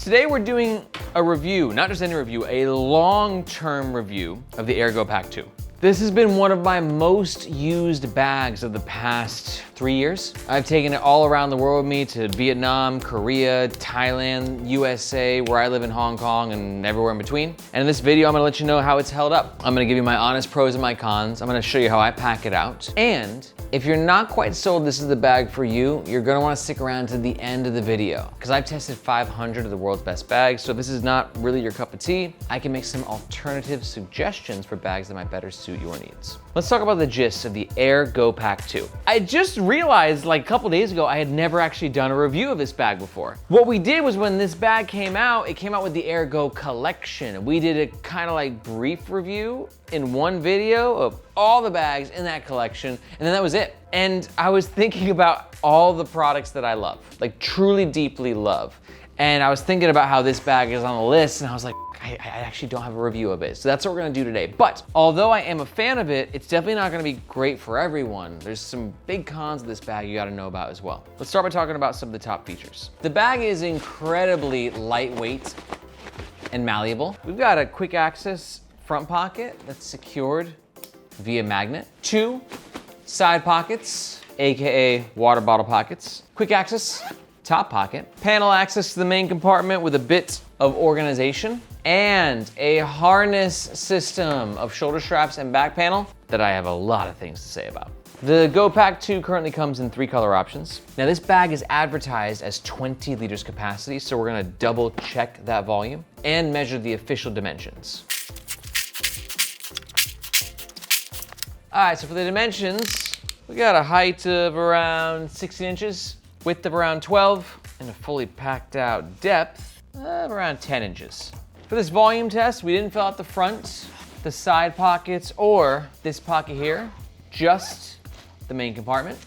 Today we're doing a review, not just any review, a long-term review of the Aer Go Pack 2. This has been one of my most used bags of the past 3 years. I've taken it all around the world with me to Vietnam, Korea, Thailand, USA, where I live in Hong Kong, and everywhere in between. And in this video, I'm gonna let you know how it's held up. I'm gonna give you my honest pros and my cons. I'm gonna show you how I pack it out. And if you're not quite sold this is the bag for you, you're gonna wanna stick around to the end of the video, because I've tested 500 of the world's best bags, so if this is not really your cup of tea, I can make some alternative suggestions for bags that might better suit your needs. Let's talk about the gist of the Aer Go Pack 2. I just realized like a couple days ago, I had never actually done a review of this bag before. What we did was when this bag came out, it came out with the Aer Go collection. We did a kind of like brief review in one video of all the bags in that collection, and then that was it. And I was thinking about all the products that I love, like truly deeply love. And I was thinking about how this bag is on the list, and I was like, I actually don't have a review of it. So that's what we're gonna do today. But although I am a fan of it, it's definitely not gonna be great for everyone. There's some big cons of this bag you gotta know about as well. Let's start by talking about some of the top features. The bag is incredibly lightweight and malleable. We've got a quick access front pocket that's secured via magnet. 2 side pockets, AKA water bottle pockets. Quick access top pocket. Panel access to the main compartment with a bit of organization, and a harness system of shoulder straps and back panel that I have a lot of things to say about. The Go Pack 2 currently comes in 3 color options. Now this bag is advertised as 20 liters capacity, so we're gonna double check that volume and measure the official dimensions. All right, so for the dimensions, we got a height of around 16 inches, width of around 12, and a fully packed out depth of around 10 inches. For this volume test, we didn't fill out the front, the side pockets, or this pocket here, just the main compartment.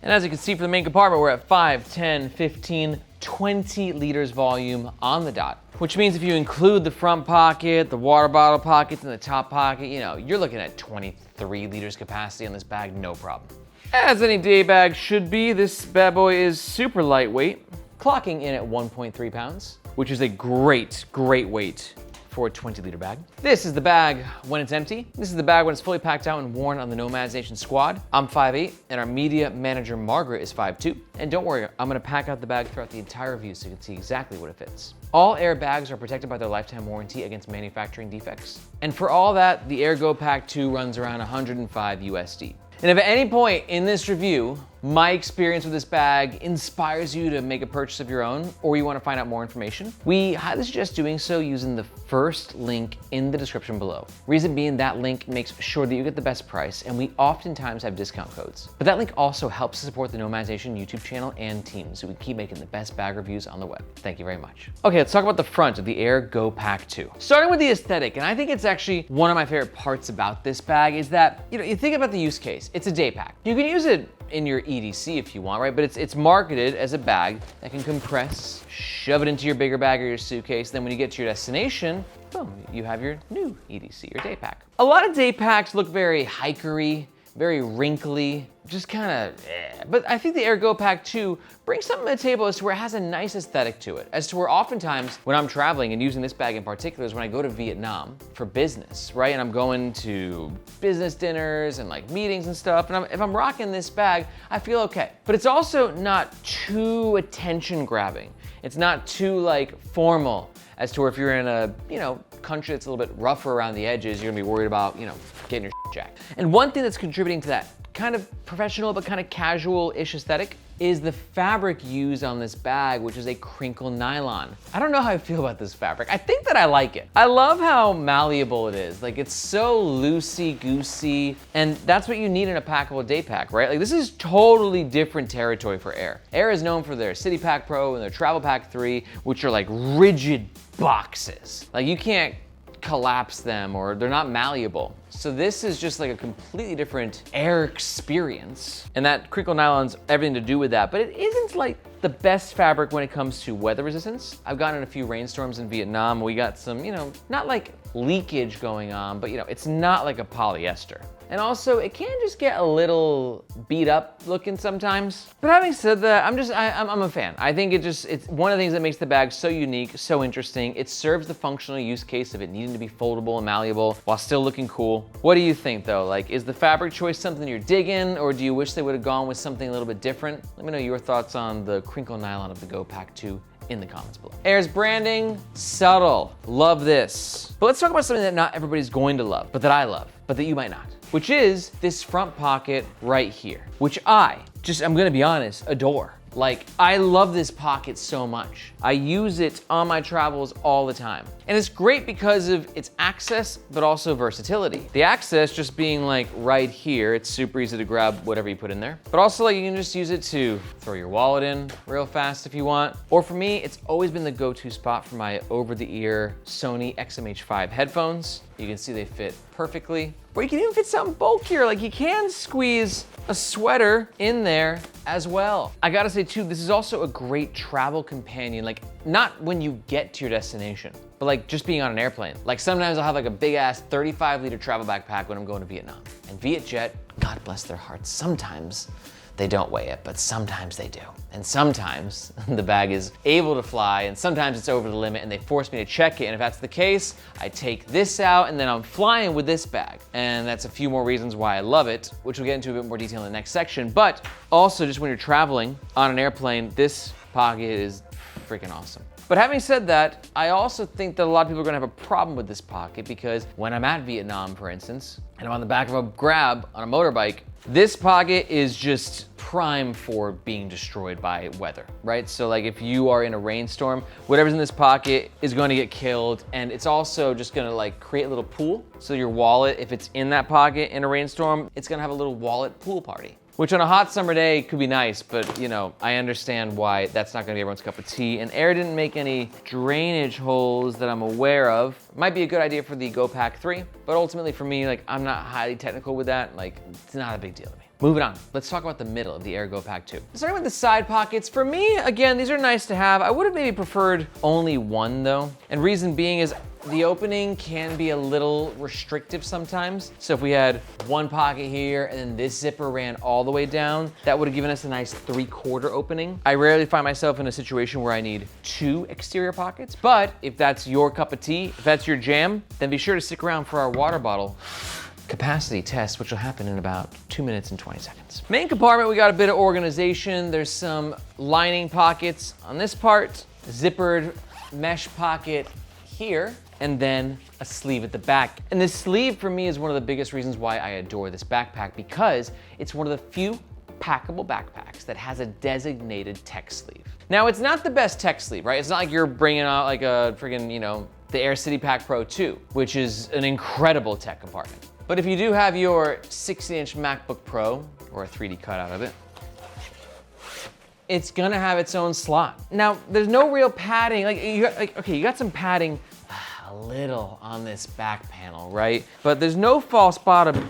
And as you can see for the main compartment, we're at 5, 10, 15, 20 liters volume on the dot, which means if you include the front pocket, the water bottle pockets, and the top pocket, you know, you're looking at 23 liters capacity on this bag, no problem. As any day bag should be, this bad boy is super lightweight, clocking in at 1.3 pounds, which is a great weight for a 20-liter bag. This is the bag when it's empty. This is the bag when it's fully packed out and worn on the Nomads Nation squad. I'm 5'8", and our media manager, Margaret, is 5'2". And don't worry, I'm gonna pack out the bag throughout the entire review so you can see exactly what it fits. All Aer bags are protected by their lifetime warranty against manufacturing defects. And for all that, the Aer Go Pack 2 runs around 105 USD. And if at any point in this review, my experience with this bag inspires you to make a purchase of your own, or you want to find out more information, we highly suggest doing so using the first link in the description below. Reason being, that link makes sure that you get the best price, and we oftentimes have discount codes. But that link also helps to support the Nomads Nation YouTube channel and team, so we keep making the best bag reviews on the web. Thank you very much. Okay, let's talk about the front of the Aer Go Pack 2. Starting with the aesthetic, and I think it's actually one of my favorite parts about this bag is that, you think about the use case. It's a day pack. You can use it in your EDC if you want, right? But it's marketed as a bag that can compress, shove it into your bigger bag or your suitcase. Then when you get to your destination, boom, you have your new EDC or day pack. A lot of day packs look very hikery, very wrinkly, just kind of But I think the Aer Go Pack 2 brings something to the table as to where it has a nice aesthetic to it. As to where oftentimes when I'm traveling, and using this bag in particular, is when I go to Vietnam for business, right? And I'm going to business dinners and like meetings and stuff. And if I'm rocking this bag, I feel okay. But it's also not too attention grabbing. It's not too like formal as to where if you're in a, country that's a little bit rougher around the edges, you're gonna be worried about, getting your shit jacked. And one thing that's contributing to that kind of professional but kind of casual-ish aesthetic is the fabric used on this bag, which is a crinkle nylon. I don't know how I feel about this fabric. I think that I like it. I love how malleable it is. Like, it's so loosey-goosey, and that's what you need in a packable day pack, right? Like, this is totally different territory for Aer. Aer is known for their City Pack Pro and their Travel Pack 3, which are like rigid boxes. Like, you can't collapse them, or they're not malleable. So this is just like a completely different Aer experience. And that crinkle nylon's everything to do with that, but it isn't like the best fabric when it comes to weather resistance. I've gotten in a few rainstorms in Vietnam. We got some, not like leakage going on, but you know, it's not like a polyester. And also, it can just get a little beat up looking sometimes. But having said that, I'm a fan. I think it's one of the things that makes the bag so unique, so interesting. It serves the functional use case of it needing to be foldable and malleable while still looking cool. What do you think though? Like, is the fabric choice something you're digging, or do you wish they would have gone with something a little bit different? Let me know your thoughts on the crinkle nylon of the Go Pack 2 in the comments below. Aer's branding, subtle. Love this. But let's talk about something that not everybody's going to love, but that I love, but that you might not, which is this front pocket right here, which I'm gonna be honest, adore. Like, I love this pocket so much. I use it on my travels all the time. And it's great because of its access, but also versatility. The access just being like right here, it's super easy to grab whatever you put in there. But also like you can just use it to throw your wallet in real fast if you want. Or for me, it's always been the go-to spot for my over-the-ear Sony XM-H5 headphones. You can see they fit perfectly. Or you can even fit something bulkier, like you can squeeze a sweater in there as well. I gotta say too, this is also a great travel companion, like not when you get to your destination, but like just being on an airplane. Like sometimes I'll have like a big ass 35-liter travel backpack when I'm going to Vietnam. And Vietjet, God bless their hearts, sometimes they don't weigh it, but sometimes they do. And sometimes the bag is able to fly, and sometimes it's over the limit and they force me to check it. And if that's the case, I take this out and then I'm flying with this bag. And that's a few more reasons why I love it, which we'll get into a bit more detail in the next section. But also just when you're traveling on an airplane, this pocket is freaking awesome. But having said that, I also think that a lot of people are gonna have a problem with this pocket because when I'm at Vietnam, for instance, and I'm on the back of a Grab on a motorbike, this pocket is just prime for being destroyed by weather, right? So like if you are in a rainstorm, whatever's in this pocket is going to get killed, and it's also just gonna like create a little pool. So your wallet, if it's in that pocket in a rainstorm, it's gonna have a little wallet pool party. Which on a hot summer day could be nice, but you know, I understand why that's not gonna be everyone's cup of tea. And Aer didn't make any drainage holes that I'm aware of. Might be a good idea for the Go Pack 3, but ultimately for me, like I'm not highly technical with that. Like it's not a big deal to me. Moving on, let's talk about the middle of the Aer Go Pack 2. Starting with the side pockets, for me, again, these are nice to have. I would have maybe preferred only one though. And reason being is the opening can be a little restrictive sometimes. So if we had one pocket here and then this zipper ran all the way down, that would have given us a nice 3/4 opening. I rarely find myself in a situation where I need 2 exterior pockets, but if that's your cup of tea, if that's your jam, then be sure to stick around for our water bottle capacity test, which will happen in about 2 minutes and 20 seconds. Main compartment, we got a bit of organization. There's some lining pockets on this part, zippered mesh pocket here, and then a sleeve at the back. And this sleeve for me is one of the biggest reasons why I adore this backpack, because it's one of the few packable backpacks that has a designated tech sleeve. Now, it's not the best tech sleeve, right? It's not like you're bringing out like a friggin', you know, the Aer Pack Pro 2, which is an incredible tech compartment. But if you do have your 60-inch MacBook Pro, or a 3D cutout of it, it's gonna have its own slot. Now, there's no real padding. You got some padding a little on this back panel, right? But there's no false bottom,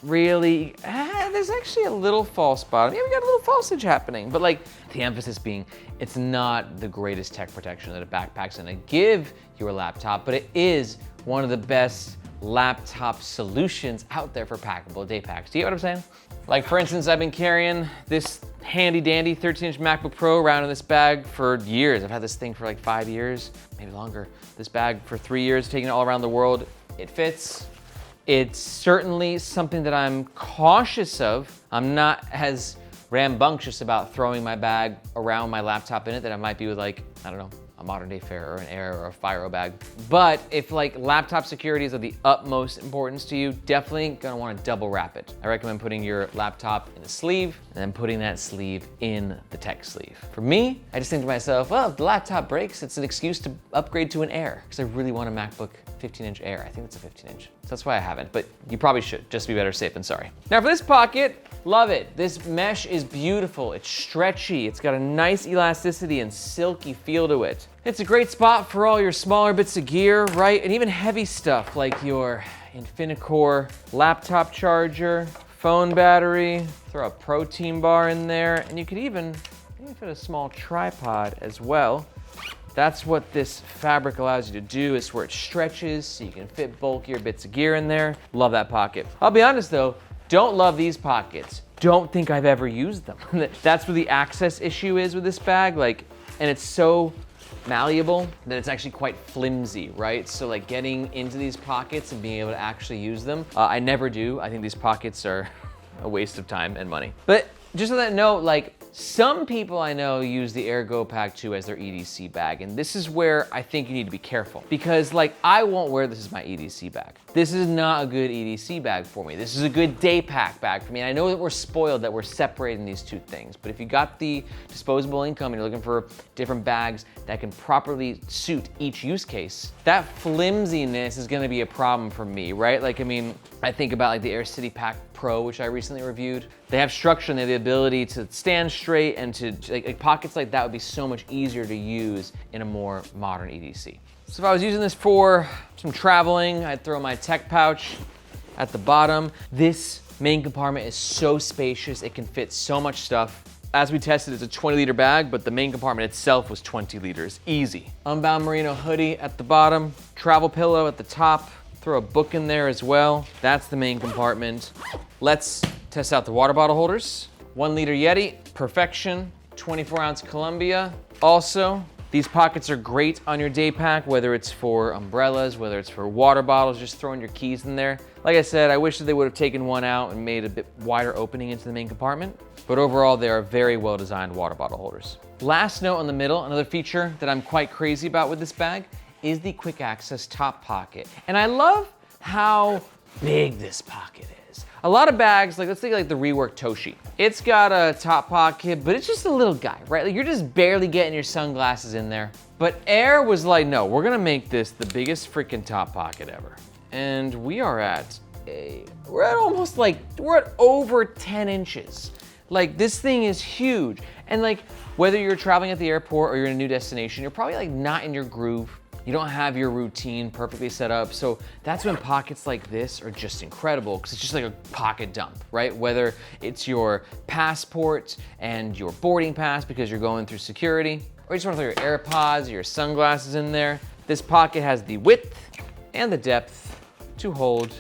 really. There's actually a little false bottom. Yeah, we got a little falsage happening, but like the emphasis being, it's not the greatest tech protection that a backpack's gonna give your laptop, but it is one of the best laptop solutions out there for packable day packs. Do you get what I'm saying? Like for instance, I've been carrying this handy dandy 13-inch MacBook Pro around in this bag for years. I've had this thing for like 5 years, maybe longer. This bag for 3 years, taking it all around the world. It fits. It's certainly something that I'm cautious of. I'm not as rambunctious about throwing my bag around my laptop in it that I might be with like, I don't know, a modern day Fair or an Aer or a Firo bag. But if like laptop security is of the utmost importance to you, definitely gonna wanna double wrap it. I recommend putting your laptop in a sleeve and then putting that sleeve in the tech sleeve. For me, I just think to myself, well, if the laptop breaks, it's an excuse to upgrade to an Aer, because I really want a MacBook 15-inch Aer. I think it's a 15-inch. So that's why I haven't, but you probably should, just to be better safe than sorry. Now for this pocket, love it. This mesh is beautiful. It's stretchy. It's got a nice elasticity and silky feel to it. It's a great spot for all your smaller bits of gear, right? And even heavy stuff like your Infinicore laptop charger, phone battery, throw a protein bar in there, and you could even fit a small tripod as well. That's what this fabric allows you to do, is where it stretches so you can fit bulkier bits of gear in there. Love that pocket. I'll be honest though, don't love these pockets. Don't think I've ever used them. That's where the access issue is with this bag, and it's so malleable that it's actually quite flimsy, right? So like getting into these pockets and being able to actually use them, I never do. I think these pockets are a waste of time and money. But just on that note, some people I know use the Aer Go Pack 2 as their EDC bag, and this is where I think you need to be careful, because I won't wear this as my EDC bag. This is not a good EDC bag for me. This is a good day pack bag for me. And I know that we're spoiled that we're separating these two things, but if you got the disposable income and you're looking for different bags that can properly suit each use case, that flimsiness is gonna be a problem for me, right? I think about the Air City Pack Pro, which I recently reviewed. They have structure and they have the ability to stand straight, and to pockets like that would be so much easier to use in a more modern EDC. So if I was using this for some traveling, I'd throw my tech pouch at the bottom. This main compartment is so spacious, it can fit so much stuff. As we tested, it's a 20-liter bag, but the main compartment itself was 20 liters, easy. Unbound merino hoodie at the bottom, travel pillow at the top, throw a book in there as well. That's the main compartment. Let's test out the water bottle holders. 1 liter Yeti, perfection, 24-ounce Columbia. Also, these pockets are great on your day pack, whether it's for umbrellas, whether it's for water bottles, just throwing your keys in there. Like I said, I wish that they would have taken one out and made a bit wider opening into the main compartment, but overall, they are very well designed water bottle holders. Last note on the middle, another feature that I'm quite crazy about with this bag is the quick access top pocket. And I love how big this pocket is. A lot of bags, let's think the reworked Toshi. It's got a top pocket, but it's just a little guy, right? You're just barely getting your sunglasses in there. But Aer was like, no, we're gonna make this the biggest freaking top pocket ever. And we're at over 10 inches. This thing is huge. And whether you're traveling at the airport or you're in a new destination, you're probably not in your groove. You don't have your routine perfectly set up. So that's when pockets like this are just incredible, because it's just like a pocket dump, right? Whether it's your passport and your boarding pass because you're going through security, or you just want to throw your AirPods or your sunglasses in there, this pocket has the width and the depth to hold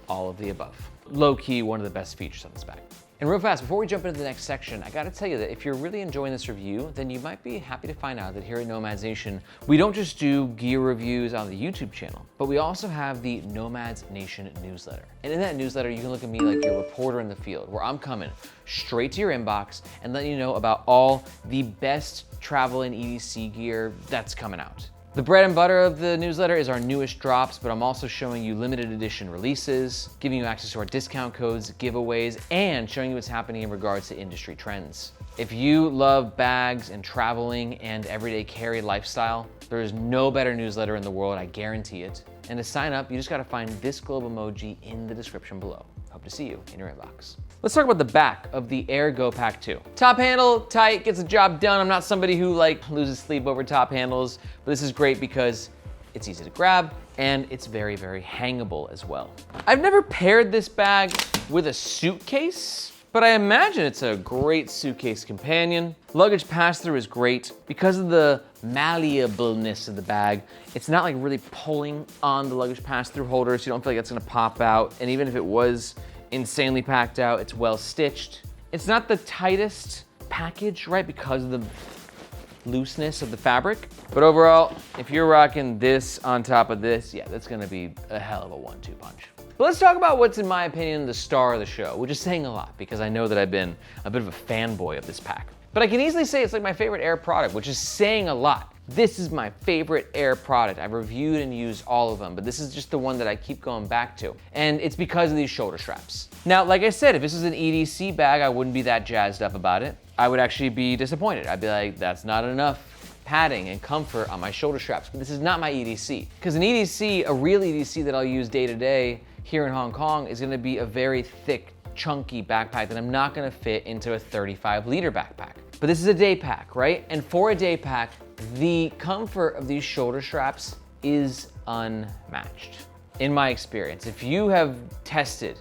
all of the above. Low key, one of the best features on this bag. And real fast, before we jump into the next section, I gotta tell you that if you're really enjoying this review, then you might be happy to find out that here at Nomads Nation, we don't just do gear reviews on the YouTube channel, but we also have the Nomads Nation newsletter. And in that newsletter, you can look at me like your reporter in the field, where I'm coming straight to your inbox and letting you know about all the best travel and EDC gear that's coming out. The bread and butter of the newsletter is our newest drops, but I'm also showing you limited edition releases, giving you access to our discount codes, giveaways, and showing you what's happening in regards to industry trends. If you love bags and traveling and everyday carry lifestyle, there is no better newsletter in the world, I guarantee it. And to sign up, you just gotta find this globe emoji in the description below. Hope to see you in your inbox. Let's talk about the back of the Aer Go Pack 2. Top handle, tight, gets the job done. I'm not somebody who loses sleep over top handles, but this is great because it's easy to grab and it's very, very hangable as well. I've never paired this bag with a suitcase, but I imagine it's a great suitcase companion. Luggage pass-through is great. Because of the malleableness of the bag, it's not really pulling on the luggage pass-through holder, so you don't feel like it's gonna pop out. And even if it was insanely packed out, it's well stitched. It's not the tightest package, right, because of the looseness of the fabric. But overall, if you're rocking this on top of this, yeah, that's gonna be a hell of a 1-2 punch. But let's talk about what's, in my opinion, the star of the show, which is saying a lot because I know that I've been a bit of a fanboy of this pack. But I can easily say it's my favorite Aer product, which is saying a lot. This is my favorite Aer product. I've reviewed and used all of them, but this is just the one that I keep going back to. And it's because of these shoulder straps. Now, like I said, if this was an EDC bag, I wouldn't be that jazzed up about it. I would actually be disappointed. I'd be like, that's not enough padding and comfort on my shoulder straps. But this is not my EDC. Because an EDC, a real EDC that I'll use day to day here in Hong Kong, is gonna be a very thick, chunky backpack that I'm not gonna fit into a 35-liter backpack. But this is a day pack, right? And for a day pack, the comfort of these shoulder straps is unmatched, in my experience. If you have tested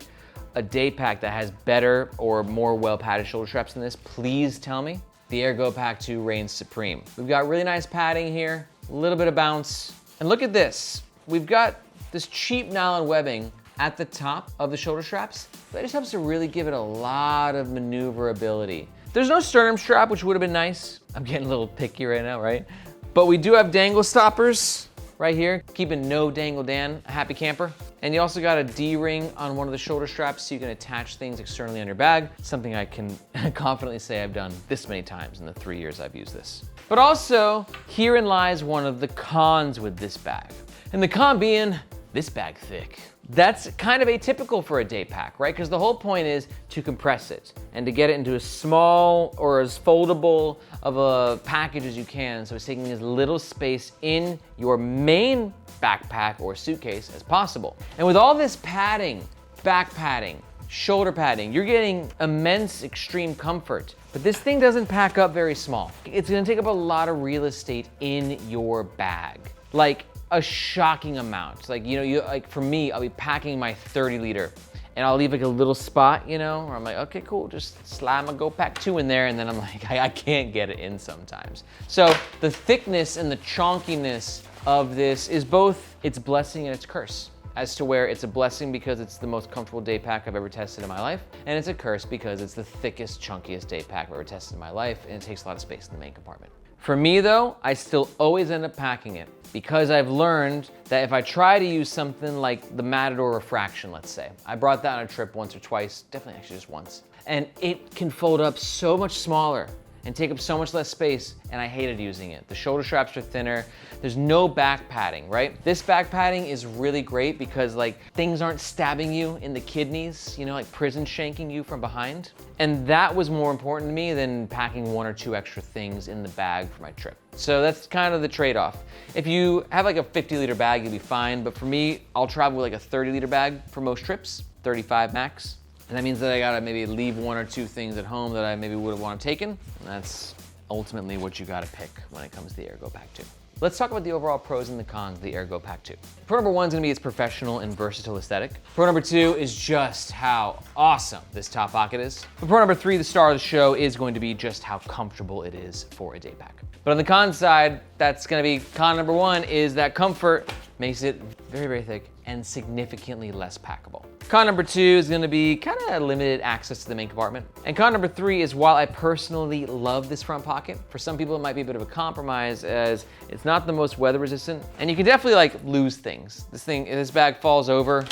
a day pack that has better or more well-padded shoulder straps than this, please tell me. the Aer Go Pack 2 reigns supreme. We've got really nice padding here, a little bit of bounce, and look at this. We've got this cheap nylon webbing at the top of the shoulder straps. That just helps to really give it a lot of maneuverability. There's no sternum strap, which would have been nice. I'm getting a little picky right now, right? But we do have dangle stoppers right here, keeping no dangle Dan a happy camper. And you also got a D-ring on one of the shoulder straps so you can attach things externally on your bag, something I can confidently say I've done this many times in the 3 years I've used this. But also, herein lies one of the cons with this bag. And the con being, this bag thick. That's kind of atypical for a day pack, right? Because the whole point is to compress it and to get it into as small or as foldable of a package as you can, so it's taking as little space in your main backpack or suitcase as possible. And with all this padding, back padding, shoulder padding, you're getting immense extreme comfort. But this thing doesn't pack up very small. It's gonna take up a lot of real estate in your bag. Like a shocking amount. Like, like for me, I'll be packing my 30 liter and I'll leave like a little spot, where I'm like, okay, cool, just slide my Go Pack 2 in there, and then I'm like, I can't get it in sometimes. So the thickness and the chonkiness of this is both its blessing and its curse, as to where it's a blessing because it's the most comfortable day pack I've ever tested in my life, and it's a curse because it's the thickest, chunkiest day pack I've ever tested in my life, and it takes a lot of space in the main compartment. For me though, I still always end up packing it because I've learned that if I try to use something like the Matador Refraction, let's say, I brought that on a trip once or twice, definitely actually just once, and it can fold up so much smaller and take up so much less space, and I hated using it. The shoulder straps are thinner, there's no back padding, right? This back padding is really great because like things aren't stabbing you in the kidneys, like prison shanking you from behind. And that was more important to me than packing 1 or 2 extra things in the bag for my trip. So that's kind of the trade-off. If you have like a 50-liter bag, you'll be fine, but for me, I'll travel with like a 30-liter bag for most trips, 35 max. And that means that I gotta maybe leave 1 or 2 things at home that I maybe would have wanted taken. And that's ultimately what you gotta pick when it comes to the Aer Go Pack 2. Let's talk about the overall pros and the cons of the Aer Go Pack 2. Pro number 1 is gonna be its professional and versatile aesthetic. Pro number 2 is just how awesome this top pocket is. But pro number 3, the star of the show, is going to be just how comfortable it is for a day pack. But on the con side, that's gonna be con number 1 is that comfort makes it very, very thick and significantly less packable. Con number 2 is gonna be kind of limited access to the main compartment. And con number 3 is, while I personally love this front pocket, for some people it might be a bit of a compromise as it's not the most weather resistant, and you can definitely like lose things. If this bag falls over,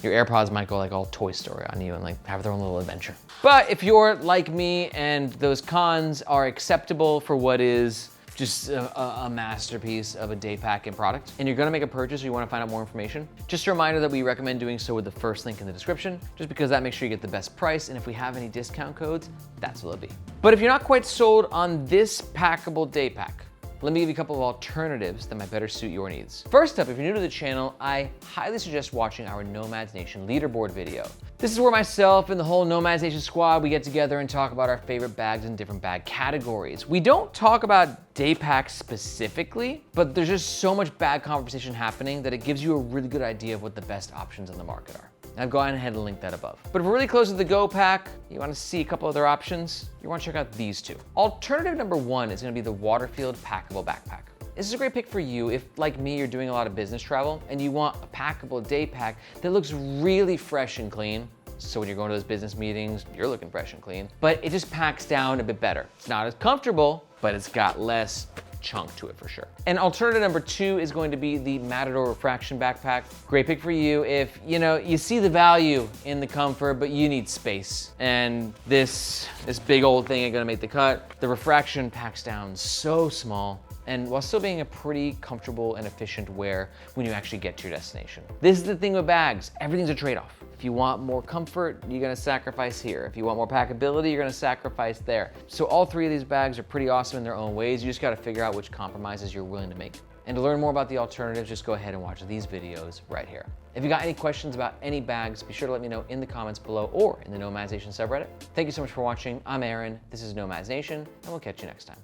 your AirPods might go like all Toy Story on you and like have their own little adventure. But if you're like me and those cons are acceptable for what is just a masterpiece of a day pack and product, and you're gonna make a purchase or you wanna find out more information, just a reminder that we recommend doing so with the first link in the description, just because that makes sure you get the best price, and if we have any discount codes, that's what it'll be. But if you're not quite sold on this packable day pack, let me give you a couple of alternatives that might better suit your needs. First up, if you're new to the channel, I highly suggest watching our Nomads Nation leaderboard video. This is where myself and the whole Nomads Nation squad, we get together and talk about our favorite bags in different bag categories. We don't talk about day packs specifically, but there's just so much bag conversation happening that it gives you a really good idea of what the best options on the market are. I've gone ahead and linked that above. But if we're really close to the Go Pack, you wanna see a couple other options, you wanna check out these 2. Alternative number 1 is gonna be the Waterfield Packable Backpack. This is a great pick for you if, like me, you're doing a lot of business travel and you want a packable day pack that looks really fresh and clean. So when you're going to those business meetings, you're looking fresh and clean, but it just packs down a bit better. It's not as comfortable, but it's got less chunk to it for sure. And alternative number 2 is going to be the Matador Refraction backpack. Great pick for you if you see the value in the comfort, but you need space. And this big old thing ain't gonna make the cut. The Refraction packs down so small, and while still being a pretty comfortable and efficient wear when you actually get to your destination. This is the thing with bags, everything's a trade-off. If you want more comfort, you're gonna sacrifice here. If you want more packability, you're gonna sacrifice there. So all 3 of these bags are pretty awesome in their own ways. You just gotta figure out which compromises you're willing to make. And to learn more about the alternatives, just go ahead and watch these videos right here. If you got any questions about any bags, be sure to let me know in the comments below or in the Nomads Nation subreddit. Thank you so much for watching. I'm Aaron, this is Nomads Nation, and we'll catch you next time.